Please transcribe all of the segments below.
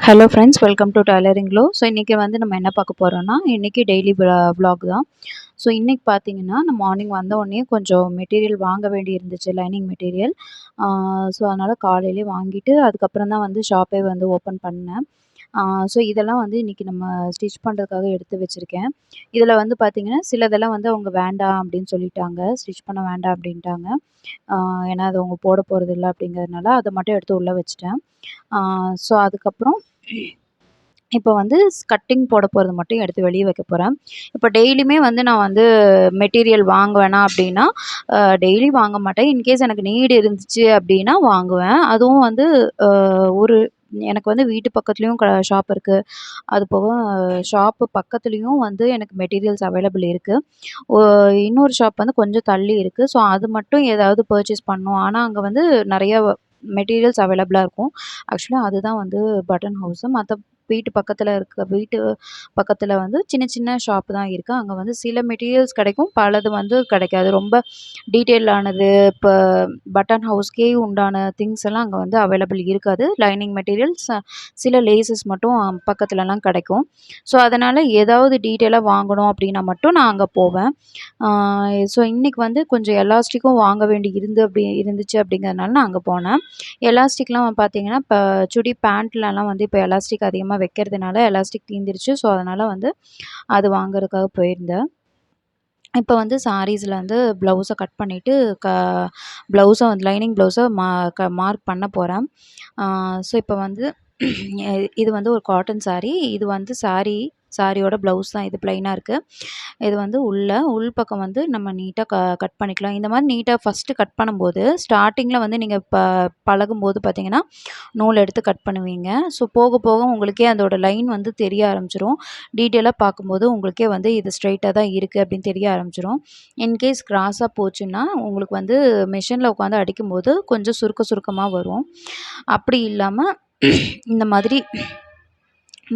Hello friends, welcome to tailoring glow. So இன்றைக்கி வந்து நம்ம என்ன பார்க்க போகிறோம்னா, இன்றைக்கி டெய்லி vlog தான். ஸோ இன்றைக்கி பார்த்தீங்கன்னா, நான் மார்னிங் வந்த உடனே கொஞ்சம் மெட்டீரியல் வாங்க வேண்டி இருந்துச்சு, லைனிங் மெட்டீரியல். ஸோ அதனால் காலையிலேயே வாங்கிட்டு அதுக்கப்புறம் தான் வந்து ஷாப்பே வந்து ஓப்பன் பண்ணேன். ஸோ இதெல்லாம் வந்து இன்றைக்கி நம்ம ஸ்டிச் பண்ணுறதுக்காக எடுத்து வச்சுருக்கேன். இதில் வந்து பார்த்திங்கன்னா, சிலதெல்லாம் வந்து அவங்க வேண்டாம் அப்படின்னு சொல்லிட்டாங்க, ஸ்டிச் பண்ண வேண்டாம் அப்படின்ட்டாங்க. ஏன்னா அது அவங்க போட போகிறதில்ல அப்படிங்கிறதுனால அதை மட்டும் எடுத்து உள்ளே வச்சுட்டேன். ஸோ அதுக்கப்புறம் இப்போ வந்து கட்டிங் போட போகிறது மட்டும் எடுத்து வெளியே வைக்க போகிறேன். இப்போ டெய்லியுமே வந்து நான் வந்து மெட்டீரியல் வாங்குவேனா அப்படின்னா, டெய்லி வாங்க மாட்டேன். இன்கேஸ் எனக்கு நீடு இருந்துச்சு அப்படின்னா வாங்குவேன். அதுவும் வந்து ஒரு எனக்கு வந்து வீட்டு பக்கத்துலேயும் ஷாப் இருக்குது. அது போக ஷாப்பு பக்கத்துலேயும் வந்து எனக்கு மெட்டீரியல்ஸ் அவைலபிள் இருக்குது. ஒ இன்னொரு ஷாப் வந்து கொஞ்சம் தள்ளி இருக்குது. ஸோ அது மட்டும் ஏதாவது பர்ச்சேஸ் பண்ணணும். ஆனால் அங்கே வந்து நிறைய மெட்டீரியல்ஸ் அவைலபிளா இருக்கும். ஆக்சுவலா அதுதான் வந்து பட்டன் ஹவுஸு. வீட்டு பக்கத்துல வந்து சின்ன சின்ன ஷாப் தான் இருக்கு. அங்க வந்து சில மெட்டீரியல்ஸ் கிடைக்கும். பலது வந்து கிடைக்காது. ரொம்ப டீட்டெயில் ஆனது இப்ப பட்டன் ஹவுஸ்க்கே உண்டான திங்ஸ் எல்லாம் அங்க வந்து அவைலபிள் இருக்காது. லைனிங் மெட்டீரியல்ஸ் சில லேசஸ் மட்டும் பக்கத்துலலாம் கிடைக்கும். ஸோ அதனால ஏதாவது டீட்டெயிலா வாங்கணும் அப்படின்னா மட்டும் நான் அங்க போவேன். ஸோ இன்னைக்கு வந்து கொஞ்சம் எலாஸ்டிக்கும் வாங்க வேண்டி இருந்துச்சு அப்படிங்கிறதுனால நான் அங்க போனேன். எலாஸ்டிக்லாம் பார்த்தீங்கன்னா, இப்ப சுடி பேண்ட்லலாம் வந்து இப்ப எலாஸ்டிக் அதிகமா வைக்கிறதுனால எலாஸ்டிக் தீந்துருச்சு. ஸோ அதனால வந்து அது வாங்குறதுக்காக போயிருந்தேன். இப்ப வந்து சாரீஸ்ல வந்து ப்ளவுஸ கட் பண்ணிட்டு க ப்ளவுஸ வந்து லைனிங் ப்ளவுஸ மார்க் பண்ண போறேன். ஸோ இப்ப வந்து இது வந்து ஒரு காட்டன் சாரீ. இது வந்து சாரியோட ப்ளவுஸ் தான் இது பிளைனா இருக்கு. இது வந்து உள் பக்கம் வந்து நம்ம நீட்டா கட் பண்ணிக்கலாம். இந்த மாரி நீட்டா ஃபர்ஸ்ட்டு கட் பண்ணும்போது, ஸ்டார்ட்டிங்ல வந்து நீங்க பழகும்போது பார்த்தீங்கன்னா, நூல் எடுத்து கட் பண்ணுவீங்க. ஸோ போக போக உங்களுக்கே அதோட லைன் வந்து தெரிய ஆரம்பிச்சுரும். டீட்டெயிலா பார்க்கும்போது உங்களுக்கே வந்து இது ஸ்ட்ரெயிட்டா தான் இருக்கு அப்படின்னு தெரிய ஆரம்பிச்சுரும். இன்கேஸ் கிராஸா போச்சுன்னா, உங்களுக்கு வந்து மிஷின்ல உட்காந்து அடிக்கும்போது கொஞ்சம் சுருக்கமா வரும். அப்படி இல்லாம இந்த மாதிரி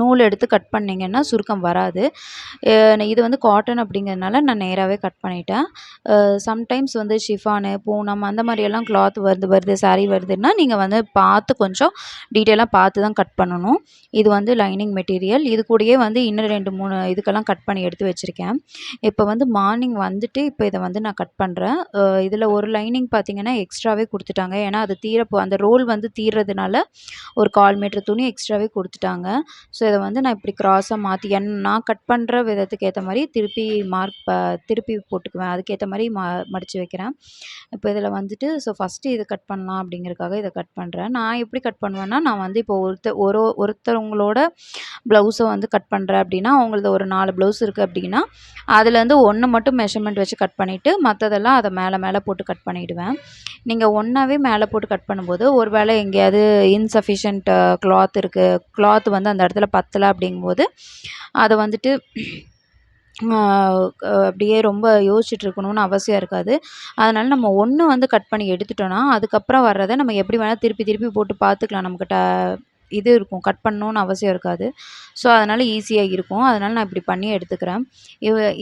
நூல் எடுத்து கட் பண்ணீங்கன்னா சுருக்கம் வராது. இது வந்து காட்டன் அப்படிங்கிறதுனால நான் நேராவே கட் பண்ணிட்டேன். சம்டைம்ஸ் வந்து ஷிஃபானு, பூனம் அந்த மாரியெல்லாம் கிளாத் வருது சாரீ வருதுன்னா, நீங்க வந்து பார்த்து கொஞ்சம் டீட்டெயிலா பார்த்து தான் கட் பண்ணணும். இது வந்து லைனிங் மெட்டீரியல். இது கூடயே வந்து இன்னும் 2, 3 இதுக்கெல்லாம் கட் பண்ணி எடுத்து வச்சிருக்கேன். இப்போ வந்து மார்னிங் வந்துட்டு இப்போ இத வந்து நான் கட் பண்றேன். இதில ஒரு லைனிங் பார்த்தீங்கன்னா, எக்ஸ்ட்ராவே குடுத்துட்டாங்க. ஏன்னா அது அந்த ரோல் வந்து தீர்றதுனால ஒரு 1/4 மீட்டர் துணி எக்ஸ்ட்ராவே குடுத்துட்டாங்க. ஸோ இத வந்து நான் இப்படி கிராஸா மாத்தி நான் கட் பண்ற விதத்துக்கு ஏத்த மாரி திருப்பி போட்டுக்குவேன். அதுக்கேத்த மாரி மடிச்சு வைக்கிறேன். இப்போ இதில வந்துட்டு ஃபர்ஸ்ட்டு இத கட் பண்ணலாம் அப்படிங்கிறதுக்காக இத கட் பண்றேன். நான் எப்படி கட் பண்ணுவேன்னா, நான் வந்து இப்போ ஒருத்தவங்களோட ப்ளவுஸ வந்து கட் பண்றேன் அப்படின்னா, அவங்களது ஒரு 4 ப்ளவுஸ் இருக்கு அப்படின்னா, அதுலேருந்து 1 மட்டும் மெஷர்மெண்ட் வச்சு கட் பண்ணிட்டு, மத்ததெல்லாம் அத மேல போட்டு கட் பண்ணிடுவேன். நீங்க ஒண்ணாவே மேல போட்டு கட் பண்ணும்போது, ஒரு வேளை எங்கேயாவது இன்சஃபிஷியன்ட் கிளாத் வந்து அந்த இடத்துல பத்தல அப்படிங்கும்போது, அத வந்துட்டு அப்படியே ரொம்ப யோசிச்சுட்டு இருக்கணும்னு அவசியம் இருக்காது. அதனால நம்ம ஒண்ணு வந்து கட் பண்ணி எடுத்துட்டோம்னா, அதுக்கப்புறம் வர்றத நம்ம எப்படி வேணா திருப்பி திருப்பி போட்டு பார்த்துக்கலாம். நமக்கு இது இருக்கும். கட் பண்ணணும்னு அவசியம் இருக்காது. ஸோ அதனால ஈஸியா இருக்கும். அதனால நான் இப்படி பண்ணி எடுத்துக்கிறேன்.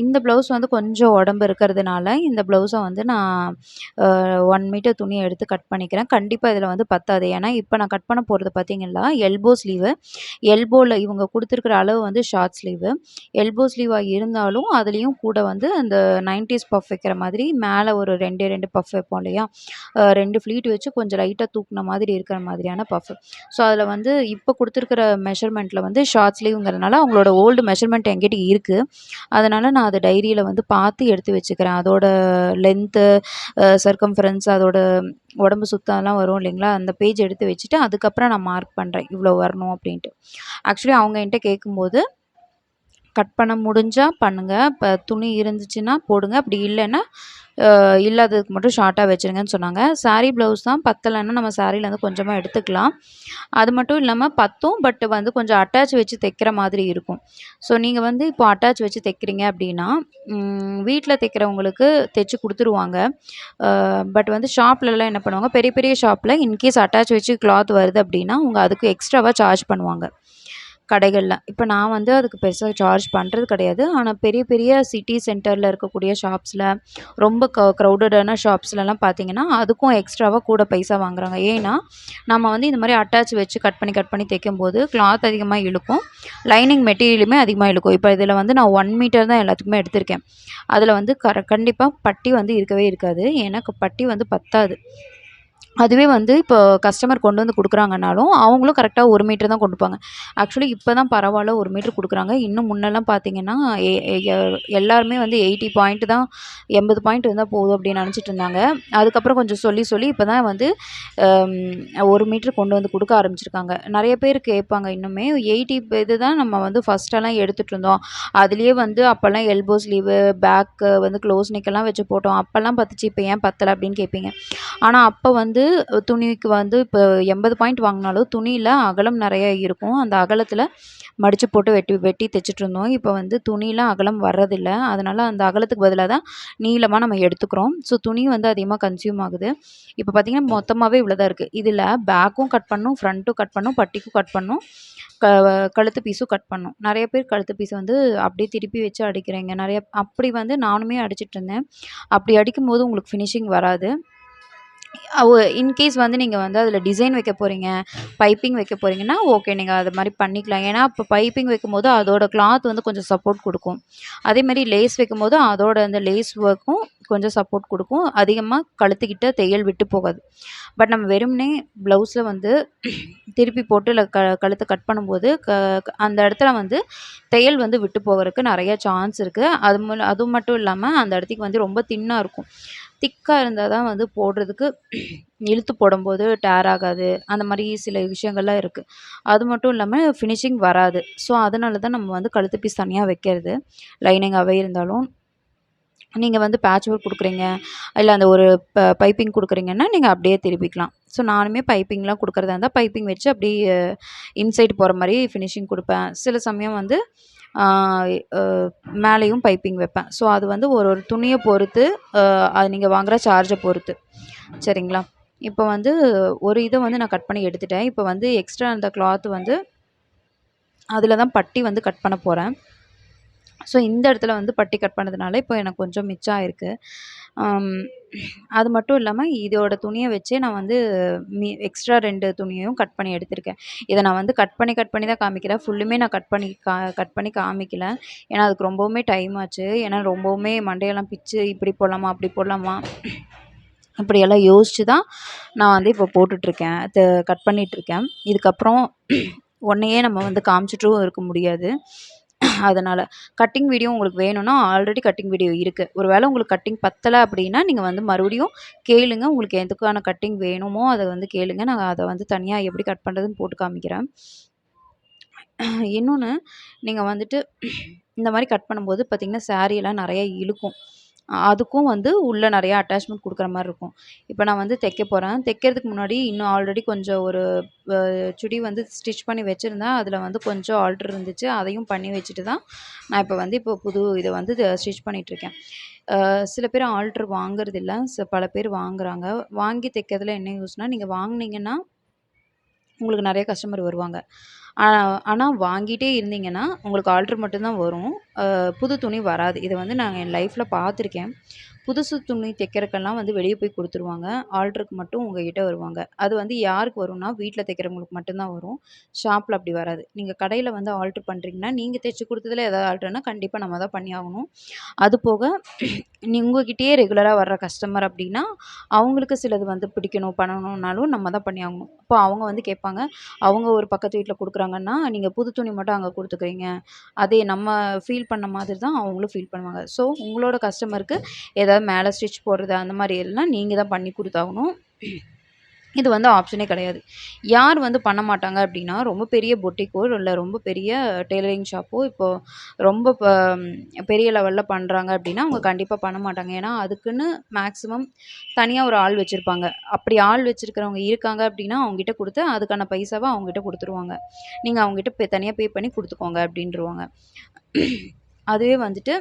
இந்த ப்ளவுஸ் வந்து கொஞ்சம் உடம்பு இருக்கிறதுனால, இந்த ப்ளவுஸ வந்து நான் 1 மீட்டர் துணிய எடுத்து கட் பண்ணிக்கிறேன். கண்டிப்பா இதில வந்து பத்தாது. ஏன்னா, இப்ப நான் கட் பண்ண போறது பார்த்தீங்கன்னா, எல்போ ஸ்லீவு. எல்போல இவங்க குடுத்துருக்கிற அளவு வந்து ஷார்ட் ஸ்லீவு. எல்போ ஸ்லீவா இருந்தாலும், அதுலயும் கூட வந்து அந்த 90ஸ் பஃப் வைக்கிற மாதிரி மேல ஒரு 2 பஃப் வைப்போம் இல்லையா? 2 ஃப்ளீட் வச்சு கொஞ்சம் லைட்டா தூக்குன மாதிரி இருக்கிற மாதிரியான பஃப். ஸோ அதில வந்து இப்ப குடுத்துருக்கிற மெஷர்மெண்ட்ல வந்து ஷார்ட் ஸ்லீவ்ங்கிறதுனால அவங்களோட ஓல்டு மெஷர்மெண்ட் என்கிட்ட இருக்கு. அதனால நான் அத டைரியில வந்து பார்த்து எடுத்து வச்சுக்கிறேன். அதோட லென்த்து, சர்கம்ஃபரன்ஸ் அதோட உடம்பு சுத்தம்லாம் வரும் இல்லைங்களா? அந்த பேஜ் எடுத்து வச்சுட்டு, அதுக்கப்புறம் நான் மார்க் பண்றேன். இவ்வளோ வரணும் அப்படின்ட்டு. ஆக்சுவலி அவங்க என்ட்ட கேட்கும்போது, கட் பண்ண முடிஞ்சா பண்ணுங்க. இப்ப துணி இருந்துச்சுன்னா போடுங்க. அப்படி இல்லன்னா, இல்லாததுக்கு மட்டும் ஷார்ட்டா வச்சுருங்கன்னு சொன்னாங்க. சாரீ ப்ளவுஸ் தான் பத்தலன்னா நம்ம சாரீலேருந்து கொஞ்சமா எடுத்துக்கலாம். அது மட்டும் இல்லாம பத்தும். பட் வந்து கொஞ்சம் அட்டாச் வச்சு தைக்கிற மாதிரி இருக்கும். ஸோ நீங்க வந்து இப்போ அட்டாச் வச்சு தைக்கிறீங்க அப்படின்னா, வீட்ல தைக்கிறவங்களுக்கு தைச்சு குடுத்துருவாங்க. பட் வந்து ஷாப்லலாம் என்ன பண்ணுவாங்க, பெரிய பெரிய ஷாப்ல இன்கேஸ் அட்டாச் வச்சு கிளாத் வருது அப்படின்னா, அவங்க அதுக்கு எக்ஸ்ட்ராவா சார்ஜ் பண்ணுவாங்க. கடைகள்ல. இப்ப நான் வந்து அதுக்கு பெருசா சார்ஜ் பண்றது கிடையாது. ஆனா பெரிய பெரிய சிட்டி சென்டர்ல இருக்கக்கூடிய ஷாப்ஸ்ல, ரொம்ப க்ரவுடடான ஷாப்ஸ்லலாம் பார்த்தீங்கன்னா, அதுக்கும் எக்ஸ்ட்ராவா கூட பைசா வாங்குறாங்க. ஏன்னா, நம்ம வந்து இந்த மாரி அட்டாச் வச்சு கட் பண்ணி தைக்கும்போது கிளாத் அதிகமா இழுக்கும். லைனிங் மெட்டீரியலுமே அதிகமா இழுக்கும். இப்ப இதில வந்து நான் 1 மீட்டர் தான் எல்லாத்துக்குமே எடுத்திருக்கேன். அதில வந்து கண்டிப்பா பட்டி வந்து இருக்கவே இருக்காது. ஏன்னா பட்டி வந்து பத்தாது. அதுவே வந்து இப்போ கஸ்டமர் கொண்டு வந்து குடுக்குறாங்கன்னாலும், அவங்களும் கரெக்ட்டா 1 மீட்டர் தான் கொண்டுப்பாங்க. ஆக்சுவலி இப்ப தான் பரவால்ல 1 மீட்டர் குடுக்குறாங்க. இன்னும் முன்னலாம் பார்த்தீங்கன்னா, எ எ எல்லாருமே வந்து 80 பாயிண்ட் தான் 80 பாயிண்ட் இருந்தா போதும் அப்படின்னு நெனச்சிட்டு இருந்தாங்க. அதுக்கப்புறம் கொஞ்சம் சொல்லி சொல்லி இப்ப தான் வந்து அம் 1 மீட்டர் கொண்டு வந்து குடுக்க ஆரம்பிச்சிருக்காங்க. நெறைய பேர் கேட்பாங்க இன்னுமே 80 இதுதான் நம்ம வந்து ஃபர்ஸ்ட்டெல்லாம் எடுத்துட்டுருந்தோம். அதுலயே வந்து அப்பலாம் எல்போ ஸ்லீவு, பேக்கு வந்து க்ளோஸ் நெக்கெல்லாம் வச்சு போட்டோம். அப்பலாம் பத்துச்சு. இப்ப ஏன் பத்தல அப்படின்னு கேட்பீங்க. ஆனா, அப்ப வந்து துணிக்கு வந்து இப்ப 80 பாயிண்ட் வாங்குனாலும், துணியில அகலம் நெறைய இருக்கும். அந்த அகலத்தில மடிச்சு போட்டு வெட்டி வெட்டி தச்சுட்டுருந்தோம். இப்ப வந்து துணியில அகலம் வர்றதில்ல. அதனால அந்த அகலத்துக்கு பதிலா தான் நீளமா நம்ம எடுத்துக்கிறோம். ஸோ, துணி வந்து அதிகமா கன்சியூம் ஆகுது. இப்ப பார்த்தீங்கன்னா, மொத்தமாவே இவ்வளோ தான் இருக்கு. இதில பேக்கும் கட் பண்ணணும், ஃப்ரண்ட்டும் கட் பண்ணணும், பட்டிக்கும் கட் பண்ணணும், க கழுத்து பீஸும் கட் பண்ணணும். நெறைய பேர் கழுத்து பீஸ வந்து அப்படியே திருப்பி வச்சு அடிக்கிறீங்க. அப்படி வந்து நானுமே அடிச்சுட்டுருந்தேன். அப்படி அடிக்கும்போது உங்களுக்கு ஃபினிஷிங் வராது. இன்கேஸ் வந்து நீங்க வந்து அதில டிசைன் வைக்க போறீங்க, பைப்பிங் வைக்க போறீங்கன்னா, ஓகே நீங்க அது மாரி பண்ணிக்கலாம். ஏன்னா, இப்போ பைப்பிங் வைக்கும்போது அதோட கிளாத் வந்து கொஞ்சம் சப்போர்ட் குடுக்கும். அதேமாரி லேஸ் வைக்கும்போது அதோட அந்த லேஸ் ஒர்க்கும் கொஞ்சம் சப்போர்ட் குடுக்கும். அதிகமா கழுத்துக்கிட்ட தையல் விட்டு போகாது. பட் நம்ம வெறுமனே ப்ளவுஸில வந்து திருப்பி போட்டு இல்ல கழுத்த கட் பண்ணும்போது, அந்த இடத்துல வந்து தையல் வந்து விட்டு போகறக்கு நெறைய சான்ஸ் இருக்கு. அது மட்டும் இல்லாம அந்த இடத்துக்கு வந்து ரொம்ப தின்னா இருக்கும். திக்கா இருந்தா தான் வந்து போடுறதுக்கு இழுத்து போடும்போது டேர் ஆகாது. அந்த மாரி சில விஷயங்கள்லாம் இருக்கு. அது மட்டும் இல்லாம ஃபினிஷிங் வராது. ஸோ, அதனால தான் நம்ம வந்து கழுத்து பீஸ் தனியா வைக்கிறது. லைனிங்காவே இருந்தாலும். நீங்க வந்து பேட்ச் ஒர்க் குடுக்குறீங்க, இல்ல அந்த ஒரு பைப்பிங் குடுக்குறீங்கன்னா, நீங்க அப்படியே திருப்பிக்கலாம். ஸோ, நானுமே பைப்பிங்லாம் குடுக்குறதா இருந்தா, பைப்பிங் வச்சு அப்படியே இன்சைட் போற மாரி ஃபினிஷிங் குடுப்பேன். சில சமயம் வந்து ஆ அ மேலேயும் பைப்பிங் வைப்பேன். ஸோ, அது வந்து ஒரு ஒரு துணிய பொறுத்து, அது நீங்க வாங்குற சார்ஜ பொறுத்து. சரிங்களா? இப்ப வந்து ஒரு இத வந்து நான் கட் பண்ணி எடுத்துட்டேன். இப்ப வந்து எக்ஸ்ட்ரா அந்த கிளாத் வந்து அதில தான் பட்டி வந்து கட் பண்ண போறேன். ஸோ, இந்த இடத்துல வந்து பட்டி கட் பண்ணதுனால, இப்போ எனக்கு கொஞ்சம் மிச்சம் ஆயிருக்கு. அம் அது மட்டும் இல்லாம, இதோட துணிய வச்சே நான் வந்து எக்ஸ்ட்ரா 2 துணியையும் கட் பண்ணி எடுத்திருக்கேன். இத நான் வந்து கட் பண்ணி தான் காமிக்கிறேன். ஃபுல்லுமே நான் கட் பண்ணி காமிக்கல. ஏன்னா, அதுக்கு ரொம்பவுமே டைம் ஆச்சு. ஏன்னா, ரொம்பவுமே மண்டையெல்லாம் பிச்சு இப்படி போடலாமா? அப்படி போடலாமா? இப்படியெல்லாம் யோசிச்சு தான் நான் வந்து இப்போ போட்டுட்ருக்கேன். கட் பண்ணிட்டுருக்கேன். இதுக்கப்புறம் உன்னையே நம்ம வந்து காமிச்சுட்டும் இருக்க முடியாது. அதனால. கட்டிங் வீடியோ உங்களுக்கு வேணும்னா, ஆல்ரெடி கட்டிங் வீடியோ இருக்கு. ஒரு வேள உங்களுக்கு கட்டிங் பத்தல அப்படின்னா, நீங்க வந்து மறுபடியும் கேளுங்க. உங்களுக்கு எதுக்கான கட்டிங் வேணுமோ, அத வந்து கேளுங்க. நான் அத வந்து தனியா எப்படி கட் பண்றதுன்னு போட்டு காமிக்கிறேன். இன்னொன்னு, நீங்க வந்துட்டு இந்த மாரி கட் பண்ணும்போது பார்த்தீங்கன்னா, சாரீலாம் நெறைய இழுக்கும். அதுக்கும் வந்து உள்ள நெறைய அட்டாச்மெண்ட் குடுக்குற மாரி இருக்கும். இப்ப நான் வந்து தைக்க போறேன். தைக்கிறதுக்கு முன்னாடி இன்னும் ஆல்ரெடி கொஞ்சம் ஒரு சுடி வந்து ஸ்டிச் பண்ணி வச்சிருந்தேன். அதில வந்து கொஞ்சம் ஆல்டர் இருந்துச்சு. அதையும் பண்ணி வச்சுட்டு தான், நான் இப்போ புது இத வந்து ஸ்டிச் பண்ணிட்டுருக்கேன். சில பேர் ஆல்டர் வாங்குறதில்ல. பல பேர் வாங்குறாங்க. வாங்கி தைக்கிறதுல என்ன யூஸ்னா, நீங்க வாங்குனீங்கன்னா உங்களுக்கு நெறைய கஸ்டமர் வருவாங்க. ஆ ஆனா வாங்கிட்டே இருந்தீங்கன்னா, உங்களுக்கு ஆல்டர் மட்டும் தான் வரும். புது துணி வராது. இத வந்து நான் என் லைஃப்ல பார்த்துருக்கேன். புதுசு துணி தைக்கிறதுக்கெல்லாம் வந்து வெளிய போய் குடுத்துருவாங்க. ஆல்டருக்கு மட்டும் உங்ககிட்ட வருவாங்க. அது வந்து யாருக்கு வரும்னா, வீட்ல தைக்கிறவங்களுக்கு மட்டும் தான் வரும். ஷாப்ல அப்படி வராது. நீங்க கடையில வந்து ஆல்டர் பண்றீங்கன்னா, நீங்க தைச்சு குடுத்ததுல ஏதாவது ஆல்டர்னா கண்டிப்பா நம்ம தான் பண்ணி ஆகணும். அது போக உங்ககிட்டயே ரெகுலரா வர்ற கஸ்டமர் அப்டின்னா, அவங்களுக்கு சிலது வந்து பிடிக்கணும், பண்ணணும்னாலும் நம்ம தான் பண்ணி ஆகணும். அப்போ அவங்க வந்து கேட்பாங்க, அவங்க ஒரு பக்கத்து வீட்ல குடுக்குறாங்கன்னா, நீங்க புது துணி மட்டும் அங்க குடுத்துக்கிறீங்க. அதே நம்ம ஃபீல் பண்ண மாதிரி தான் அவங்களும் ஃபீல் பண்ணுவாங்க. ஸோ, உங்களோட கஸ்டமருக்கு ஏதாவது மேல ஸ்டிச் போடுறது அந்த மாரி எல்லாம் நீங்க தான் பண்ணி குடுத்தாகணும். இது வந்து ஆப்ஷனே கிடையாது. யார் வந்து பண்ண மாட்டாங்க அப்டின்னா, ரொம்ப பெரிய பொட்டிக்கோ, இல்ல ரொம்ப பெரிய டெய்லரிங் ஷாப்போ, இப்போ ரொம்ப பெரிய லெவல்ல பண்றாங்க அப்டின்னா, அவங்க கண்டிப்பா பண்ண மாட்டாங்க. ஏன்னா, அதுக்குன்னு மேக்ஸிமம் தனியா ஒரு ஆள் வச்சிருப்பாங்க. அப்படி ஆள் வச்சிருக்கிறவங்க இருக்காங்க அப்டின்னா, அவங்ககிட்ட குடுத்து அதுக்கான பைசாவ அவங்ககிட்ட குடுத்துருவாங்க. நீங்க அவங்ககிட்ட தனியா பே பண்ணி குடுத்துக்கோங்க அப்டின்ருவாங்க. அதுவே வந்துட்டு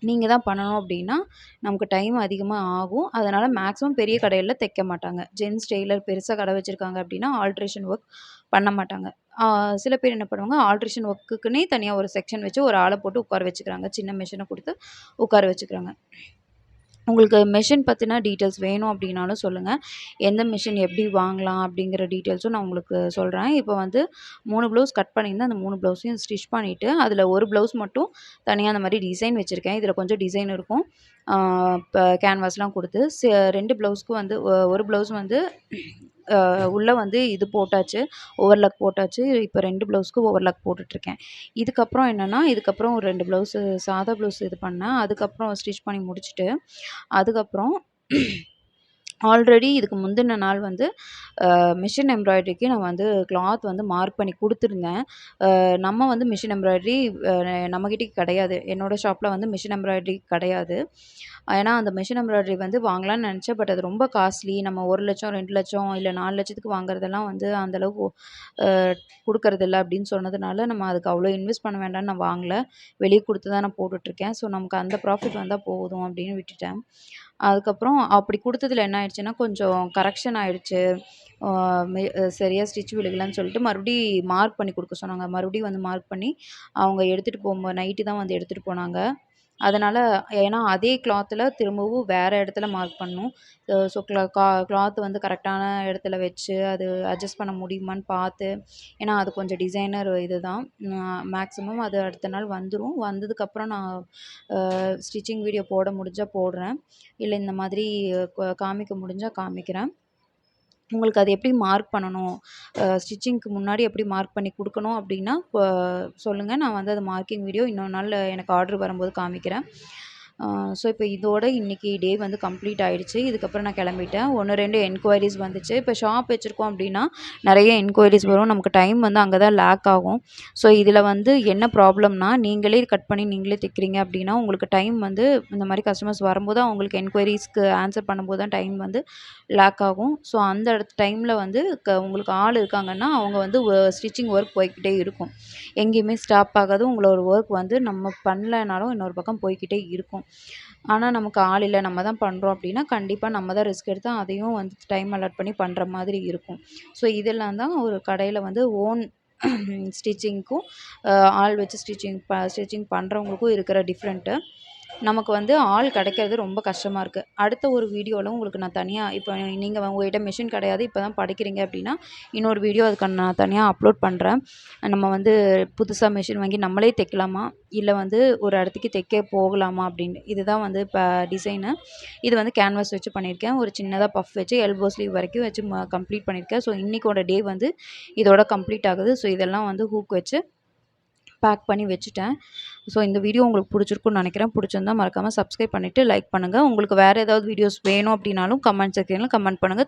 நீங்க தான் பண்ணணும் அப்டின்னா, நமக்கு டைம் அதிகமா ஆகும். அதனால மேக்ஸிமம் பெரிய கடையில தைக்க மாட்டாங்க. ஜென்ட்ஸ் டெய்லர் பெருசா கடை வச்சிருக்காங்க அப்டின்னா, ஆல்ட்ரேஷன் ஒர்க் பண்ண மாட்டாங்க. சில பேர் என்ன பண்ணுவாங்க, ஆல்ட்ரேஷன் ஒர்க்குக்குன்னே தனியா ஒரு செக்ஷன் வச்சு ஒரு ஆள போட்டு உட்கார வச்சுக்கிறாங்க. சின்ன மெஷின குடுத்து உட்கார வச்சுக்கிறாங்க. உங்களுக்கு மெஷின் பத்தின டீட்டெயில்ஸ் வேணும் அப்படின்னாலும் சொல்லுங்க. எந்த மெஷின் எப்படி வாங்கலாம் அப்படிங்கிற டீட்டெயில்ஸும் நான் உங்களுக்கு சொல்றேன். இப்போ வந்து 3 ப்ளவுஸ் கட் பண்ணியிருந்தேன். அந்த 3 ப்ளவுஸையும் ஸ்டிச் பண்ணிட்டு, அதில ஒரு ப்ளவுஸ் மட்டும் தனியா அந்த மாரி டிசைன் வச்சிருக்கேன். இதில கொஞ்சம் டிசைன் இருக்கும். இப்ப கேன்வாஸ்லாம் குடுத்து 2 ப்ளவுஸ்க்கு வந்து ஒரு ப்ளவுஸ் வந்து உள்ள வந்து இது போட்டாச்சு. ஓவர்லாக் போட்டாச்சு. இப்போ 2 ப்ளவுஸ்க்கு ஓவர்லாக் போட்டுட்ருக்கேன். இதுக்கப்புறம் ஒரு 2 ப்ளவுஸு சாதா ப்ளவுஸ் இது பண்ணேன். அதுக்கப்புறம் ஸ்டிச் பண்ணி முடிச்சுட்டு, அதுக்கப்புறம் ஆல்ரெடி இதுக்கு முந்தின நாள் வந்து மிஷின் எம்ப்ராய்டரிக்கு நான் வந்து கிளாத் வந்து மார்க் பண்ணி குடுத்துருந்தேன். நம்ம வந்து மிஷின் எம்ப்ராய்டரி நம்மகிட்டயும் கிடையாது. என்னோட ஷாப்ல வந்து மிஷின் எம்ப்ராய்டரி கிடையாது. ஏன்னா, அந்த மிஷின் எம்ப்ராய்டரி வந்து வாங்கலாம்னு நெனச்சேன். பட் அது ரொம்ப காஸ்ட்லி. நம்ம 1,00,000 2,00,000 இல்ல 4,00,000க்கு வாங்குறதெல்லாம் வந்து அந்த அளவுக்கு அ குடுக்கறதில்ல அப்படின்னு சொன்னதுனால, நம்ம அதுக்கு அவ்வளோ இன்வெஸ்ட் பண்ண வேண்டாம்னு நான் வாங்கல. வெளிய குடுத்து தான் நான் போட்டுட்ருக்கேன். ஸோ, நமக்கு அந்த ப்ராஃபிட் வந்தா போதும் அப்படின்னு விட்டுட்டேன். அதுக்கப்புறம் அப்படி குடுத்ததுல என்ன ஆயிடுச்சுன்னா, கொஞ்சம் கரெக்ஷன் ஆயிடுச்சு. ஆ மெ சரியா ஸ்டிச் விழுகலன்னு சொல்லிட்டு மறுபடி மார்க் பண்ணி குடுக்க சொன்னாங்க. மறுபடியும் வந்து மார்க் பண்ணி அவங்க எடுத்துட்டு நைட்டு தான் வந்து எடுத்துட்டு போனாங்க. அதனால ஏன்னா அதே கிளாத்ல திரும்பவும் வேற இடத்துல மார்க் பண்ணணும். ஸோ கிளாத் வந்து கரெக்டான இடத்துல வச்சு, அது அட்ஜஸ்ட் பண்ண முடியுமான்னு பார்த்து, ஏன்னா அது கொஞ்சம் டிசைனர் இதுதான். மேக்ஸிமம் அது அடுத்த நாள் வந்துரும். வந்ததுக்கப்புறம் நான் ஸ்டிச்சிங் வீடியோ போட முடிஞ்சா போடுறேன். இல்ல இந்த மாதிரி காமிக்க முடிஞ்சா காமிக்கிறேன். உங்களுக்கு அது எப்படி மார்க் பண்ணணும், ஸ்டிச்சிங்க்கு முன்னாடி எப்படி மார்க் பண்ணி குடுக்கணும் அப்படின்னா, சொல்லுங்க. நான் வந்து அது மார்க்கிங் வீடியோ இன்னொரு நாள் எனக்கு ஆர்டர் வரும்போது காமிக்கிறேன். ஸோ இப்போ இதோட இன்னைக்கு டே வந்து கம்ப்ளீட் ஆயிடுச்சு. இதுக்கப்புறம் நான் கிளம்பிட்டேன். 1, 2 என்கொயரீஸ் வந்துச்சு. இப்போ ஷாப் வச்சிருக்கோம் அப்படின்னா, நெறைய என்கொயரீஸ் வரும். நமக்கு டைம் வந்து அங்க தான் லேக் ஆகும். ஸோ இதில வந்து என்ன ப்ராப்ளம்னா, நீங்களே கட் பண்ணி நீங்களே தைக்கிறீங்க அப்படின்னா, உங்களுக்கு டைம் வந்து இந்த மாரி கஸ்டமர்ஸ் வரும்போது அவங்களுக்கு என்கொயரீஸ்க்கு ஆன்சர் பண்ணும்போது தான் டைம் வந்து லேக் ஆகும். ஸோ அந்த டைம்ல வந்து உங்களுக்கு ஆள் இருக்காங்கன்னா, அவங்க வந்து ஸ்டிச்சிங் ஒர்க் போய்க்கிட்டே இருக்கும். எங்கேயுமே ஸ்டாப் ஆகாது. உங்களோட ஒர்க் வந்து நம்ம பண்ணலனாலும் இன்னொரு பக்கம் போய்க்கிட்டே இருக்கும். ஆனா, நமக்கு ஆள் இல்ல, நம்ம தான் பண்றோம் அப்படின்னா, கண்டிப்பா நம்ம தான் ரிஸ்க் எடுத்து அதையும் வந்து டைம் அலாட் பண்ணி பண்ற மாதிரி இருக்கும். ஸோ இதெல்லாம் தான் ஒரு கடையில வந்து ஓன் ஸ்டிச்சிங்க்கும் ஆள் வச்சு ஸ்டிச்சிங் பண்றவங்களுக்கும் இருக்கிற டிஃப்ரெண்ட்டு. நமக்கு வந்து ஆள் கிடைக்கிறது ரொம்ப கஷ்டமா இருக்கு. அடுத்த ஒரு வீடியோல உங்களுக்கு நான் தனியா இப்போ நீங்க உங்ககிட்ட மெஷின் கிடையாது, இப்ப தான் படிக்கிறீங்க அப்படின்னா, இன்னொரு வீடியோ அதுக்கான நான் தனியா அப்லோட் பண்றேன். நம்ம வந்து புதுசா மெஷின் வாங்கி நம்மளே தைக்கலாமா? இல்ல வந்து ஒரு இடத்துக்கு தைக்க போகலாமா? அப்படின்னு. இதுதான் வந்து இப்ப டிசைனு. இது வந்து கேன்வாஸ் வச்சு பண்ணியிருக்கேன். ஒரு சின்னதா பஃப் வச்சு எல்போ ஸ்லீவ் வரைக்கும் வச்சு கம்ப்ளீட் பண்ணியிருக்கேன். ஸோ இன்னைக்கோட டே வந்து இதோட கம்ப்ளீட் ஆகுது. ஸோ இதெல்லாம் வந்து ஹூக் வச்சு பேக் பண்ணி வச்சுட்டேன். ஸோ இந்த வீடியோ உங்களுக்கு புடிச்சிருக்கும்னு நெனைக்கிறேன். புடிச்சிருந்தா மறக்காம சப்ஸ்கிரைப் பண்ணிட்டு லைக் பண்ணுங்க. உங்களுக்கு வேற ஏதாவது வீடியோஸ் வேணும் அப்படின்னாலும் கமெண்ட் செக்ஷன்ல கமெண்ட் பண்ணுங்க.